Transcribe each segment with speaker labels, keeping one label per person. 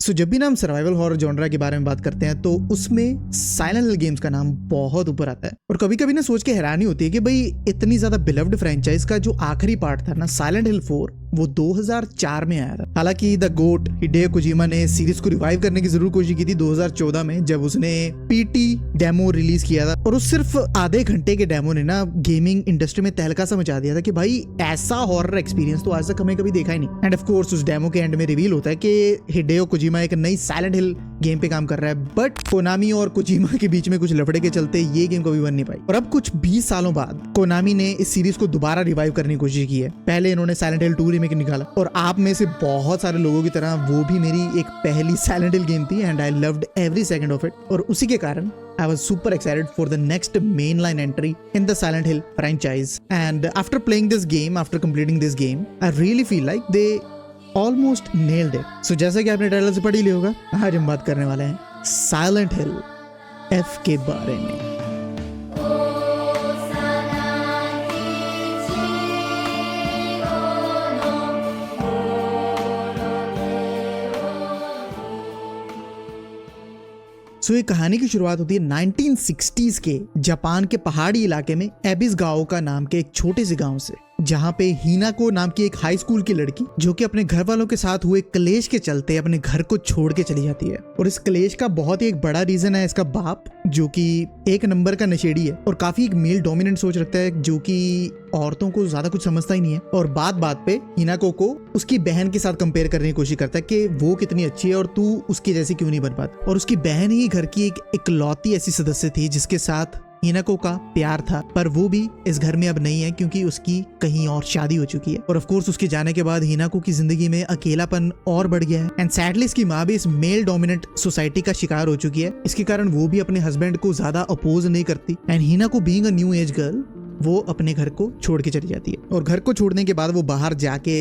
Speaker 1: सो जब भी ना हम सर्वाइवल हॉरर जॉनरा के बारे में बात करते हैं तो उसमें साइलेंट हिल गेम्स का नाम बहुत ऊपर आता है। और कभी कभी ना सोच के हैरानी होती है कि भाई इतनी ज्यादा बिलव्ड फ्रेंचाइज का जो आखिरी पार्ट था ना साइलेंट हिल 4 वो 2004 में आया था। हालांकि द गोट हिडेयो कोजिमा ने सीरीज को रिवाइव करने की जरूर कोशिश की थी 2014 में जब उसने पीटी डेमो रिलीज किया था। और उस सिर्फ आधे घंटे के डेमो ने ना गेमिंग इंडस्ट्री में तहलका सा मचा दिया था कि भाई ऐसा हॉरर एक्सपीरियंस तो आज तक हमें कभी देखा ही नहीं। एंड ऑफ कोर्स उस डेमो के एंड में रिवील होता है कि हिडेयो कोजिमा एक नई साइलेंट हिल गेम पे काम कर रहा है, बट कोनामी और कोजिमा के बीच में कुछ लफड़े के चलते ये गेम कभी बन नहीं पाई। और अब कुछ 20 सालों बाद कोनामी ने इस सीरीज को दोबारा रिवाइव करने की कोशिश की है। पहले इन्होंने साइलेंट हिल 2 रीमेक निकाला और आप में से बहुत सारे लोगों की तरह वो भी मेरी एक पहली साइलेंट हिल गेम थी and I loved every second of it. और उसी के कारण I was super excited for the next mainline entry in the Silent Hill franchise. And after playing this game, after completing this game, I really feel like they almost nailed it. So जैसा कि आपने title से पढ़ ही लिया होगा, आज हम बात करने वाले हैं Silent Hill F के बारे में। सो ये कहानी की शुरुआत होती है 1960s के जापान के पहाड़ी इलाके में एबिस गाओ का नाम के एक छोटे से गांव से, जहां पे हिनाको नाम की एक हाई स्कूल की लड़की जो कि अपने घर वालों के साथ हुए क्लेश के चलते अपने घर को छोड़ के चली जाती है। और इस क्लेश का बहुत ही एक बड़ा रीजन है इसका बाप, जो कि एक नंबर का नशेड़ी है और काफी एक मेल डोमिनेंट सोच रखता है, जो कि औरतों को ज्यादा कुछ समझता ही नहीं है। और बात बात पे हिनाको को उसकी बहन के साथ कंपेयर करने की कोशिश करता है कि वो कितनी अच्छी है और तू उसकी जैसी क्यों नहीं बन पाती। और उसकी बहन ही घर की एक इकलौती ऐसी सदस्य थी जिसके साथ हिनाको का प्यार था, पर वो भी इस घर में अब नहीं है क्योंकि उसकी कहीं और शादी हो चुकी है। और ऑफ कोर्स उसके जाने के बाद हिनाको की जिंदगी में अकेलापन और बढ़ गया है एंड सैडली इसकी माँ भी इस मेल डोमिनेंट सोसाइटी का शिकार हो चुकी है। इसके कारण वो भी अपने हस्बैंड को ज्यादा अपोज नहीं करती and Hinako being a new age girl वो अपने घर को छोड़ के चली जाती है। और घर को छोड़ने के बाद वो बाहर जाके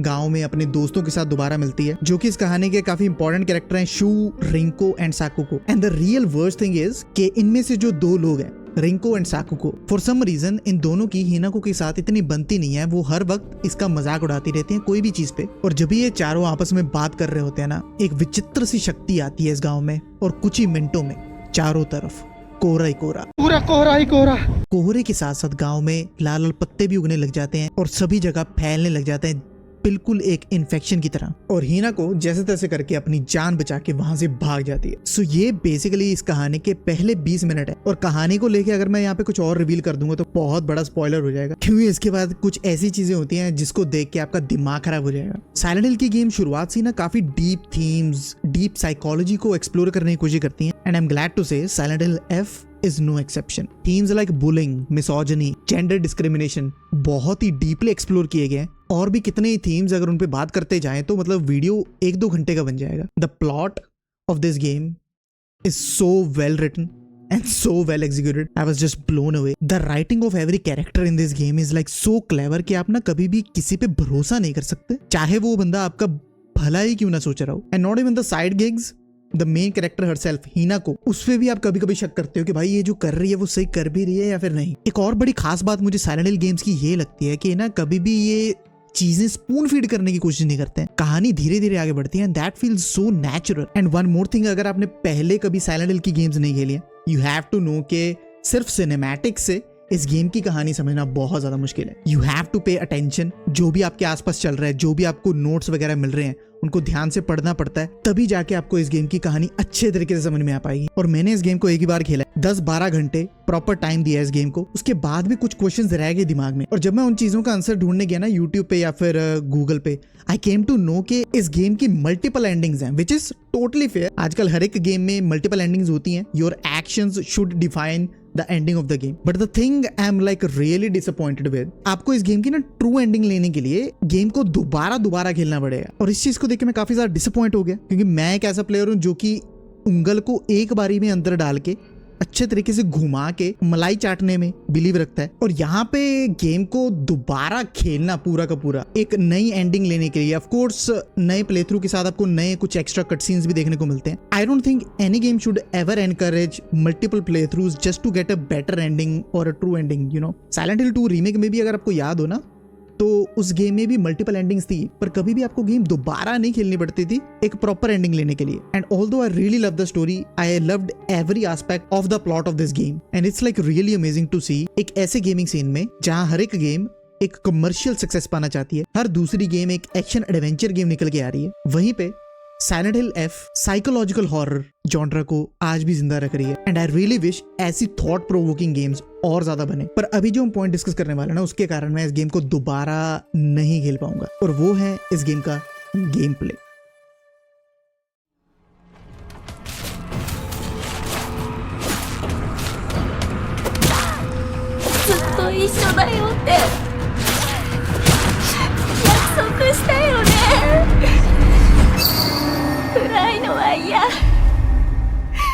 Speaker 1: गांव में अपने दोस्तों के साथ दोबारा मिलती है, जो कि इस कहानी के काफी इंपॉर्टेंट कैरेक्टर हैं, Shu, Rinko and Sakuko. And the real worst thing is कि इनमें से जो दो लोग हैं Rinko and Sakuko, for some reason इन दोनों की हिनाको के साथ इतनी बनती नहीं है। वो हर वक्त इसका मजाक उड़ाती रहती हैं कोई भी चीज पे। और जब ये चारों आपस में बात कर रहे होते हैं ना, एक विचित्र सी शक्ति आती है इस गांव में और कुछ ही मिनटों में चारों तरफ कोहरा ही कोहरा, पूरा कोहरा ही कोहरा। कोहरे के साथ साथ गांव में लाल लाल पत्ते भी उगने लग जाते हैं और सभी जगह फैलने लग जाते हैं बिल्कुल एक इन्फेक्शन की तरह। और हिनाको जैसे तैसे करके अपनी जान बचा के वहां से भाग जाती है। सो ये बेसिकली इस कहानी के पहले 20 मिनट है। और कहानी को लेके अगर मैं यहाँ पे कुछ और रिवील कर दूंगा तो बहुत बड़ा स्पॉइलर हो जाएगा, क्योंकि इसके बाद कुछ ऐसी चीजें होती हैं जिसको देख के आपका दिमाग खराब हो जाएगा। साइलेंट हिल की गेम शुरुआत से ना काफी डीप थीम्स, डीप साइकोलॉजी को एक्सप्लोर करने की कोशिश करती है and I am glad to say Silent Hill F is no exception. Themes like bullying, misogyny, gender discrimination बहुत ही डीपली एक्सप्लोर किए गए हैं। और भी कितने ही थीम्स अगर उन पे बात करते जाएं तो मतलब वीडियो 1-2 घंटे का बन जाएगा। The plot of this game is so well written and so well executed. I was just blown away. The writing of every character in this game is like so clever कि आप ना कभी भी किसी पे भरोसा नहीं कर सकते, चाहे वो बंदा आपका भला ही क्यों ना सोच रहा हो। And not even the side gigs, the main character herself Hinako, उस पे भी आप कभी कभी शक करते हो कि भाई ये जो कर रही है वो सही कर भी रही है या फिर नहीं। एक और बड़ी खास बात मुझे साइलेंट हिल गेम्स की ये लगती है कि ना कभी भी ये चीजें स्पून फीड करने की कोशिश नहीं करते हैं, कहानी धीरे धीरे आगे बढ़ती है। That feels so natural. And one more thing, अगर आपने पहले कभी साइलेंट हिल की गेम्स नहीं खेली है, यू हैव टू नो कि सिर्फ सिनेमैटिक से इस गेम की कहानी समझना बहुत ज्यादा मुश्किल है। You have to pay attention, जो भी आपके आसपास चल रहा है, जो भी आपको नोट्स वगैरह मिल रहे हैं उनको ध्यान से पढ़ना पड़ता है, तभी जाके आपको इस गेम की कहानी अच्छे तरीके से समझ में आ पाएगी। और मैंने इस गेम को एक ही बार खेला, 10-12 घंटे प्रॉपर टाइम दिया इस गेम को। उसके बाद भी कुछ क्वेश्चंस रह गए दिमाग में, और जब मैं उन चीजों का आंसर ढूंढने गया ना यूट्यूब पे या फिर गूगल पे, आई केम टू नो कि इस गेम की मल्टीपल एंडिंग्स हैं, विच इज टोटली फेयर। आजकल हर एक गेम में मल्टीपल एंडिंग्स होती हैं। Your actions should define the ending of the game, but the thing I'm like really disappointed with, आपको इस गेम की ना ट्रू एंडिंग लेने के लिए गेम को दोबारा खेलना पड़ेगा। और इस चीज को देख के मैं काफी ज्यादा डिसअपॉइंट हो गया, क्योंकि मैं एक ऐसा प्लेयर हूँ जो कि उंगल को एक बारी में अंदर डाल के अच्छे तरीके से घुमा के मलाई चाटने में बिलीव रखता है। और यहाँ पे गेम को दोबारा खेलना पूरा का पूरा एक नई एंडिंग लेने के लिए, ऑफ कोर्स नए प्ले थ्रू के साथ आपको नए कुछ एक्स्ट्रा कट सीन्स भी देखने को मिलते हैं। I don't think any game should ever encourage multiple play throughs just to get a better ending or a true ending, you know. Silent Hill 2 remake में भी अगर आपको याद हो ना, तो उस गेम में भी मल्टीपल एंडिंग्स थी, पर कभी भी आपको गेम दोबारा नहीं खेलनी पड़ती थी एक प्रॉपर एंडिंग लेने के लिए। And although I really love the story, I loved every aspect of the plot of this game and it's like really amazing to see एक ऐसे गेमिंग सीन में जहां हर एक गेम एक कमर्शियल सक्सेस पाना चाहती है, हर दूसरी गेम एक एक्शन एडवेंचर गेम निकल के आ रही है, वहीं पे Silent Hill F psychological horror genre को आज भी जिंदा रख रही है। एंड आई रियली विश ऐसी थॉट प्रोवोकिंग गेम्स और ज्यादा बने। पर अभी जो हम पॉइंट डिस्कस करने वाले हैं ना, उसके कारण मैं इस गेम को दोबारा नहीं खेल पाऊंगा, और वो है इस गेम का गेम प्ले।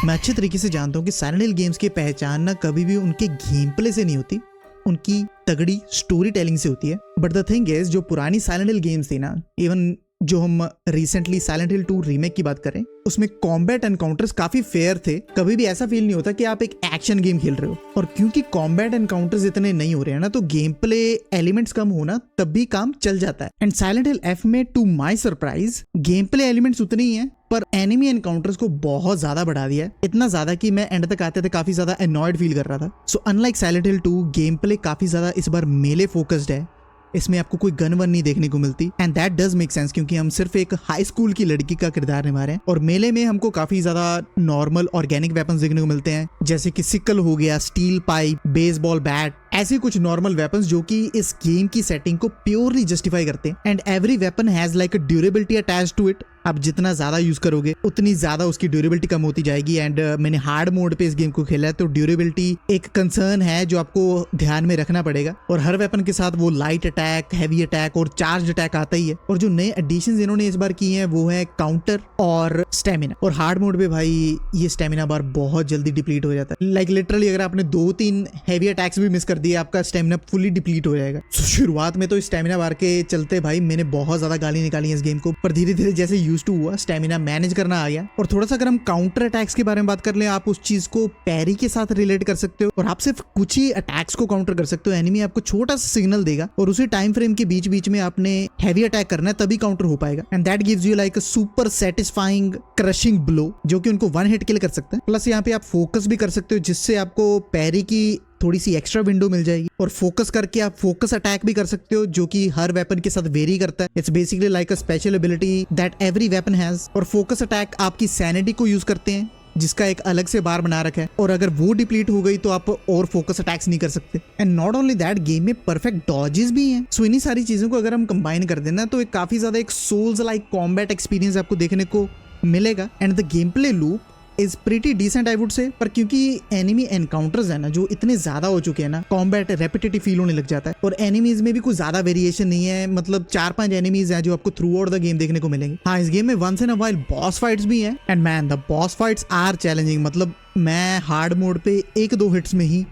Speaker 1: मैं अच्छे तरीके से जानता हूँ कि साइलेंट हिल गेम्स की पहचान ना कभी भी उनके गेम प्ले से नहीं होती, उनकी तगड़ी स्टोरी टेलिंग से होती है। बट द थिंग इज, जो पुरानी साइलेंट हिल गेम्स थी ना, इवन जो हम रिसेंटली साइलेंट हिल 2 रीमेक की बात करें, उसमें कॉम्बैट एनकाउंटर्स काफी फेयर थे। कभी भी ऐसा फील नहीं होता कि आप एक एक्शन गेम खेल रहे हो। और क्योंकि कॉम्बैट एनकाउंटर्स इतने नहीं हो रहे हैं ना, तो गेम प्ले एलिमेंट्स कम होना तब भी काम चल जाता है। एंड साइलेंट हिल एफ में to my surprise gameplay elements उतने ही हैं, पर एनिमी एनकाउंटर्स को बहुत ज्यादा बढ़ा दिया है, इतना ज्यादा कि मैं एंड तक आते थे काफी ज्यादा एनॉयड फील कर रहा था। So unlike silent Hill 2, game play काफी ज्यादा इस बार मेले फोकस्ड है। इसमें आपको कोई गन वन नहीं देखने को मिलती, and that does make sense क्योंकि हम सिर्फ एक हाई स्कूल की लड़की का किरदार निभा रहे हैं। और मेले में हमको काफी ज्यादा नॉर्मल ऑर्गेनिक वेपन्स देखने को मिलते हैं, जैसे कि सिकल हो गया, स्टील पाइप, बेसबॉल बैट, ऐसे कुछ नॉर्मल वेपन्स जो कि इस गेम की सेटिंग को प्योरली जस्टिफाई करते हैं। And every weapon has like a durability attached to it. आप जितना ज्यादा यूज करोगे उतनी ज्यादा उसकी ड्यूरेबिलिटी कम होती जाएगी। एंड मैंने हार्ड मोड पे इस गेम को खेला है, तो ड्यूरेबिलिटी एक कंसर्न है जो आपको ध्यान में रखना पड़ेगा। और हर वेपन के साथ वो लाइट अटैक, हैवी अटैक और चार्ज अटैक आता ही है। और जो नए एडिशन इन्होंने इस बार किए हैं वो है काउंटर और स्टेमिना। और हार्ड मोड पे भाई ये स्टेमिना बार बहुत जल्दी डिप्लीट हो जाता है। लाइक लिटरली अगर आपने 2-3 हैवी अटैक्स भी मिस कर दिए, आपका स्टेमिना फुली डिप्लीट हो जाएगा। So, शुरुआत में तो स्टेमिना बार के चलते भाई मैंने बहुत ज्यादा गाली निकाली है इस गेम को, पर धीरे धीरे जैसे यूज टू हुआ, स्टेमिना मैनेज करना आ गया। और थोड़ा सा अगर हम काउंटर अटैक्स के बारे में बात कर ले, आप उस चीज को पैरी के साथ रिलेट कर सकते हो, और आप सिर्फ कुछ ही अटैक्स को काउंटर कर सकते हो। एनिमी आपको छोटा सा सिग्नल देगा और उसी टाइम फ्रेम के बीच बीच में आपने हैवी अटैक करना है, तभी काउंटर हो पाएगा। And that gives you like a super satisfying crushing blow, जो कि उनको 1 हिट किल कर सकता है। प्लस यहाँ पे आप फोकस भी कर सकते हो, जिससे आपको पैरी की थोड़ी सी एक्स्ट्रा विंडो मिल जाएगी। और फोकस करके आप फोकस अटैक भी कर सकते हो, जो कि हर वेपन के साथ वेरी करता है। It's basically like a special ability that every weapon has. और फोकस अटैक आपकी सैनिटी को यूज करते हैं, जिसका एक अलग से बार बना रखा है, और अगर वो डिप्लीट हो गई तो आप और फोकस अटैक्स नहीं कर सकते। And not only that, game में परफेक्ट डॉजेस भी हैं। सो इन्हीं सारी चीजों को अगर हम कंबाइन कर देना तो एक काफी ज्यादा एक सोल्स लाइक कॉम्बैट एक्सपीरियंस आपको देखने को मिलेगा। And the gameplay loop is pretty decent I would say. पर क्योंकि एनिमी एनकाउंटर्स है ना जो इतने ज्यादा हो चुके हैं ना, कॉम्बैट रेपिटेटिव फील होने लग जाता है। और एनिमीज में भी कुछ ज्यादा वेरिएशन नहीं है, मतलब 4-5 एनिमीज हैं जो आपको थ्रू आउट द गेम देखने को मिलेंगे। हाँ, इस गेम में once in a while boss fights भी हैं, and man the boss fights are challenging. मतलब मैं हार्ड मोड पे 1-2 हिट्स में ही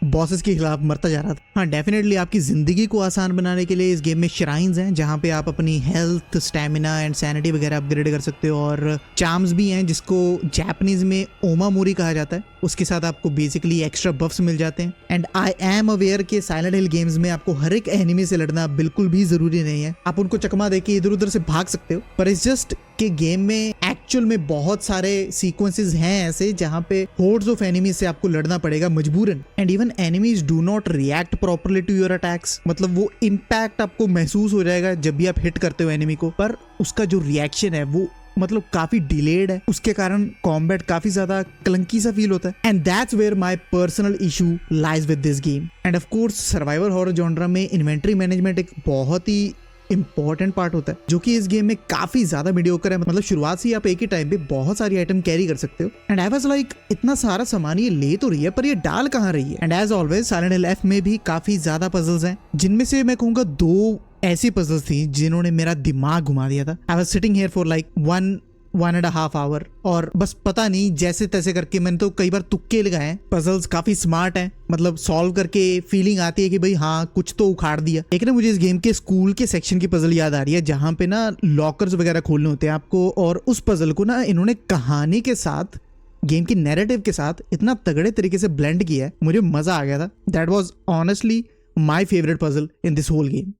Speaker 1: बॉसेस के खिलाफ मरता जा रहा था। हाँ, डेफिनेटली आपकी जिंदगी को आसान बनाने के लिए इस गेम में श्राइन्स हैं, जहाँ पे आप अपनी हेल्थ, स्टैमिना एंड सैनिटी वगैरह अपग्रेड कर सकते हो। और चार्म्स भी हैं, जिसको जापानीज में ओमा मोरी कहा जाता है। उसके साथ आपको बेसिकली एक्स्ट्रा बफ्स मिल जाते हैं। एंड आई एम अवेयर के साइलेंट हिल गेम्स में आपको हर एक एनिमी से लड़ना बिल्कुल भी जरूरी नहीं है। आप उनको चकमा देके इधर उधर से भाग सकते हो, पर इट्स जस्ट कि गेम में एक्चुअल में बहुत सारे सीक्वेंसेस हैं ऐसे जहां पे होर्ड्स ऑफ एनिमीज से आपको लड़ना पड़ेगा मजबूरन। And even enemies do not react properly to your attacks. मतलब वो इम्पैक्ट आपको महसूस हो जाएगा जब भी आप हिट करते हो एनिमी को, पर उसका जो रिएक्शन है वो मतलब काफी डिलेड है। उसके कारण कॉम्बैट काफी ज्यादा क्लंकी सा फील होता है। And that's where my personal issue lies with this game. And of course survival horror genre में इन्वेंटरी मैनेजमेंट एक बहुत ही इंपॉर्टेंट पार्ट होता है, जो कि इस गेम में काफी ज्यादा मीडियोकर है। मतलब शुरुआत से ही आप एक ही टाइम पे बहुत सारी आइटम कैरी कर सकते हो। एंड आई वाज लाइक, इतना सारा सामान ये ले तो रही है, पर ये डाल कहाँ रही है। And as always Silent Hill F में भी काफी ज्यादा पजल्स हैं, जिनमें से मैं कहूंगा 2 ऐसी पजल्स थी जिन्होंने मेरा दिमाग घुमा दिया था। I was sitting here for like 1.5 hour, और बस पता नहीं जैसे तैसे करके मैंने तो कई बार तुक्के लगाए हैं। पजल्स काफी स्मार्ट हैं, मतलब सॉल्व करके फीलिंग आती है कि भाई हाँ कुछ तो उखाड़ दिया। एक ना मुझे इस गेम के स्कूल के सेक्शन की पजल याद आ रही है, जहाँ पे ना लॉकर्स वगैरह खोलने होते हैं आपको, और उस पजल को ना इन्होंने कहानी के साथ, गेम की नैरेटिव के साथ इतना तगड़े तरीके से ब्लेंड किया है, मुझे मजा आ गया था। That was honestly my favourite puzzle in this whole game.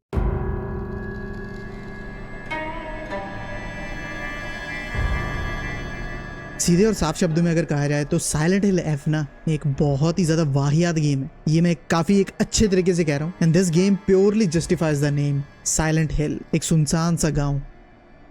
Speaker 1: सीधे और साफ शब्दों में अगर कहा जाए तो साइलेंट हिल एफ ना एक बहुत ही ज्यादा वाहियात गेम है। ये मैं काफी एक अच्छे तरीके से कह रहा हूँ। And this game purely justifies the name Silent Hill. एक सुनसान सा गांव,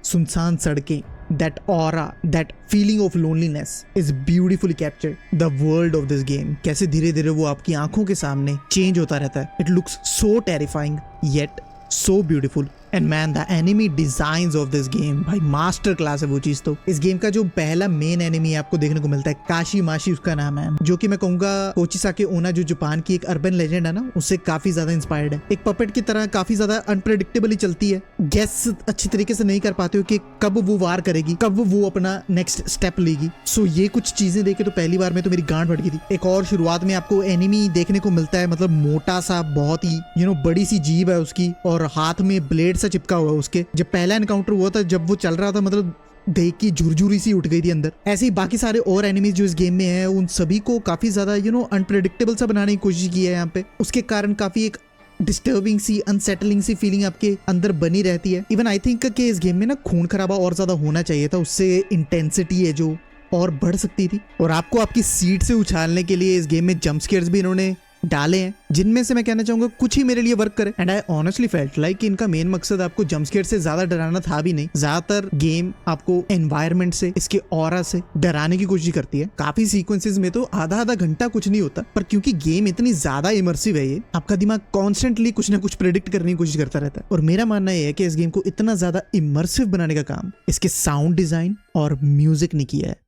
Speaker 1: सुनसान सड़कें, that aura, that feeling of loneliness is beautifully captured. The world of this game कैसे धीरे धीरे वो आपकी आंखों के सामने चेंज होता रहता है। It looks so terrifying yet so beautiful. And man the enemy designs of this game भाई मास्टर क्लास है वो चीज। तो इस गेम का जो पहला मेन एनिमी आपको देखने को मिलता है, काशी माशी उसका नाम है, जो कि मैं कहूंगा कोचिसाके ओना जो जापान की एक अर्बन लेजेंड है ना, उससे काफी ज्यादा इंस्पायर्ड है। एक पपेट की तरह काफी ज्यादा अनप्रेडिक्टेबली चलती है। गेस अच्छी तरीके से नहीं कर पाते हो कि कब वो वार करेगी, कब वो अपना नेक्स्ट स्टेप लेगी। सो ये कुछ चीजें देखे तो पहली बार में तो मेरी गांड फट गई थी। एक और शुरुआत में आपको एनिमी देखने को मिलता है, मतलब मोटा सा, बहुत ही बड़ी सी जीभ है उसकी और हाथ में ब्लेड सा चिपका हुआ है उसके। जब पहला एनकाउंटर हुआ था, जब वो चल रहा था, मतलब देख की झुरझुरी सी उठ गई थी अंदर। ऐसे ही बाकी सारे और एनिमीज जो इस गेम में है, उन सभी को काफी ज्यादा अनप्रेडिक्टेबल सा बनाने की कोशिश की है यहाँ पे। उसके कारण काफी एक डिस्टर्बिंग सी, अनसेटलिंग सी फीलिंग आपके अंदर बनी रहती है। इवन आई थिंक कि इस गेम में ना खून खराबा और ज्यादा होना चाहिए था, उससे इंटेंसिटी है जो और बढ़ सकती थी। और आपको आपकी सीट से उछालने के लिए इस गेम में जंप स्केयर्स भी इन्होंने डाले हैं, जिनमें से मैं कहना चाहूंगा कुछ ही मेरे लिए वर्क करे। And I honestly felt like इनका मेन मकसद आपको जंप स्केयर से ज्यादा डराना था भी नहीं। ज्यादातर गेम आपको एनवायरनमेंट से, इसके ऑरा से डराने की कोशिश करती है। काफी सीक्वेंसेस में तो आधा आधा घंटा कुछ नहीं होता, पर क्योंकि गेम इतनी ज्यादा इमर्सिव है, ये आपका दिमाग कॉन्स्टेंटली कुछ ना कुछ प्रेडिक्ट करने की कोशिश करता रहता है। और मेरा मानना यह है कि इस गेम को इतना ज्यादा इमर्सिव बनाने का काम इसके साउंड डिजाइन और म्यूजिक ने किया है।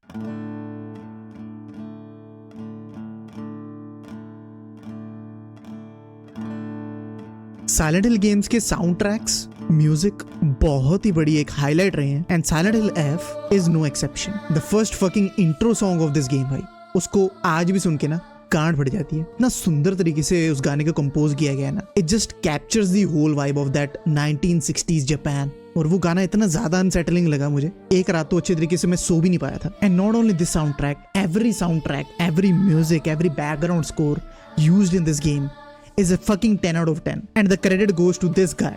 Speaker 1: साइलेंट हिल गेम्स के साउंड ट्रैक्स, म्यूजिक बहुत ही बड़ी एक हाईलाइट रहे हैं, and Silent Hill F is no exception. The first fucking intro song of this game भाई, उसको आज भी सुन के ना गांड फट जाती है। इतना सुंदर तरीके से उस गाने को कंपोज किया गया है ना, it just captures the whole vibe of that 1960s Japan. और वो गाना इतना ज्यादा अनसेटलिंग लगा मुझे, एक रात तो अच्छे तरीके से मैं सो भी नहीं पाया था। And not only this sound track, every music, every background score used in this game is a fucking 10 out of 10 and the credit goes to this guy,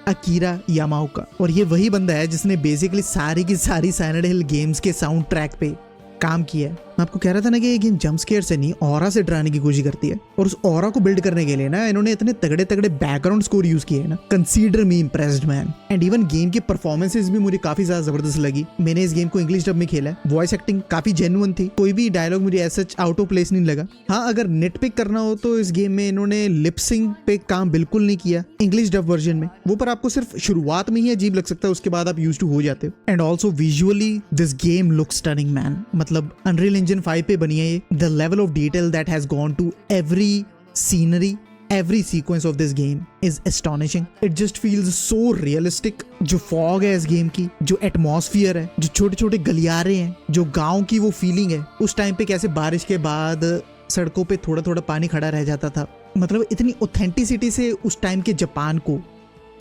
Speaker 1: Akira Yamaoka. और ये वही बंदा है जिसने बेसिकली सारी की सारी साइलेंट हिल गेम्स के साउंड ट्रैक पे काम किया है। मैं आपको कह रहा था ना कि ये गेम जंप स्केयर से नहीं, ऑरा से डराने की कोशिश करती है। और उस ऑरा को बिल्ड करने के लिए ना इन्होंने इतने तगड़े तगड़े बैकग्राउंड स्कोर यूज किए हैं ना, consider me impressed man. And even game की परफॉर्मेंसेस भी मुझे काफी ज्यादा जबरदस्त लगी। मैंने इस गेम को इंग्लिश डब में खेला है, वॉइस एक्टिंग काफी जेन्युइन थी, कोई भी डायलॉग मुझे ऐसा आउट ऑफ प्लेस नहीं लगा। हाँ, अगर नेट पिक करना हो तो इस गेम में इन्होंने लिपसिंग पे काम बिल्कुल नहीं किया इंग्लिश डब वर्जन में। वो पर आपको सिर्फ शुरुआत में ही अजीब लग सकता है, उसके बाद आप यूज्ड टू हो जाते हो। And also visually this game looks stunning man, मतलब अनरियल इंजन 5 पे बनी है ये। The level of detail that has gone to every scenery, every sequence of this game is astonishing. It just feels so realistic. जो fog है इस game की, जो atmosphere है, जो छोटे छोटे गलियारे हैं, जो गांव की वो फीलिंग है, उस टाइम पे कैसे बारिश के बाद सड़कों पे थोड़ा थोड़ा पानी खड़ा रह जाता था, मतलब इतनी ऑथेंटिसिटी से उस टाइम के जापान को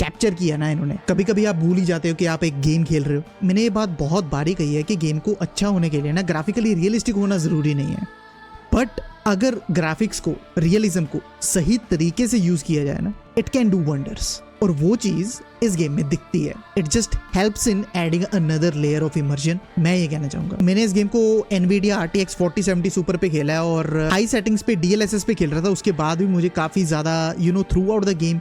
Speaker 1: कैप्चर किया ना इन्होंने। कभी कभी आप भूल ही जाते हो कि आप एक गेम खेल रहे हो। मैंने ये बात बहुत बारी कही है कि गेम को अच्छा होने के लिए ना ग्राफिकली रियलिस्टिक होना जरूरी नहीं है, बट अगर ग्राफिक्स को, रियलिज्म को सही तरीके से यूज किया जाए ना, इट कैन डू वंडर्स। और वो चीज इस गेम में दिखती है। It just helps in adding another layer of immersion. मैं ये कहना चाहूंगा, मैंने इस गेम को NVIDIA RTX 4070 सुपर पे खेला है और हाई सेटिंग्स पे DLSS पे खेल रहा था। उसके बाद भी मुझे काफी ज्यादा throughout the game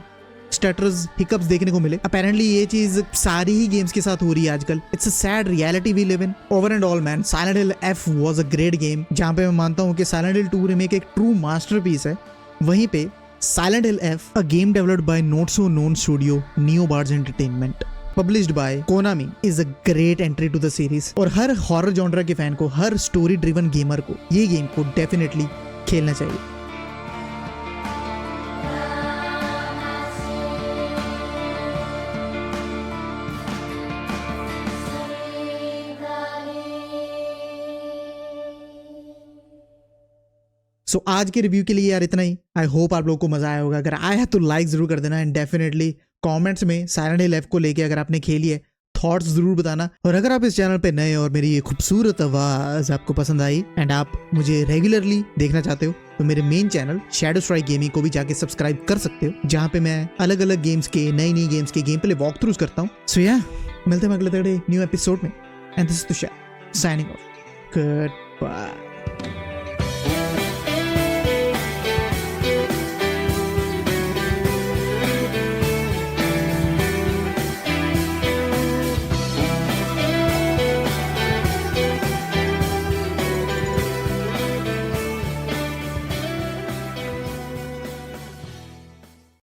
Speaker 1: stutters, hiccups देखने को मिले। अपेरेंटली ये चीज सारी ही गेम्स के साथ हो रही है आजकल। It's a sad reality we live in. Over and all man, Silent Hill F was a great game, जहां पे मैं मानता हूं कि साइलेंट हिल 2 रीमेक एक ट्रू मास्टरपीस है। वहीं पे Silent Hill F, a game developed by not so known studio Neobards Entertainment, published by Konami, is a great entry to the series. और हर हॉरर जॉनरा के फैन को, हर story driven gamer को ये गेम को डेफिनेटली खेलना चाहिए। सो आज के रिव्यू के लिए यार इतना ही। आई होप आप लोगों को मजा आया होगा। अगर आया तो लाइक जरूर कर देना, एंड डेफिनेटली कमेंट्स में साइलेंट हिल एफ को लेके अगर आपने खेली है थॉट्स जरूर बताना। और अगर आप इस चैनल पे नए और मेरी ये खूबसूरत आवाज आपको पसंद आई एंड आप मुझे रेगुलरली देखना चाहते हो, तो मेरे main channel shadow strike gaming को भी जाके सब्सक्राइब कर सकते हो, जहाँ पे मैं अलग अलग गेम्स के, नई नई गेम्स के गेम प्ले वॉक थ्रूज करता हूँ। सो या मिलते हैं अगले न्यू एपिसोड में, and this is Tushar signing off. Good bye.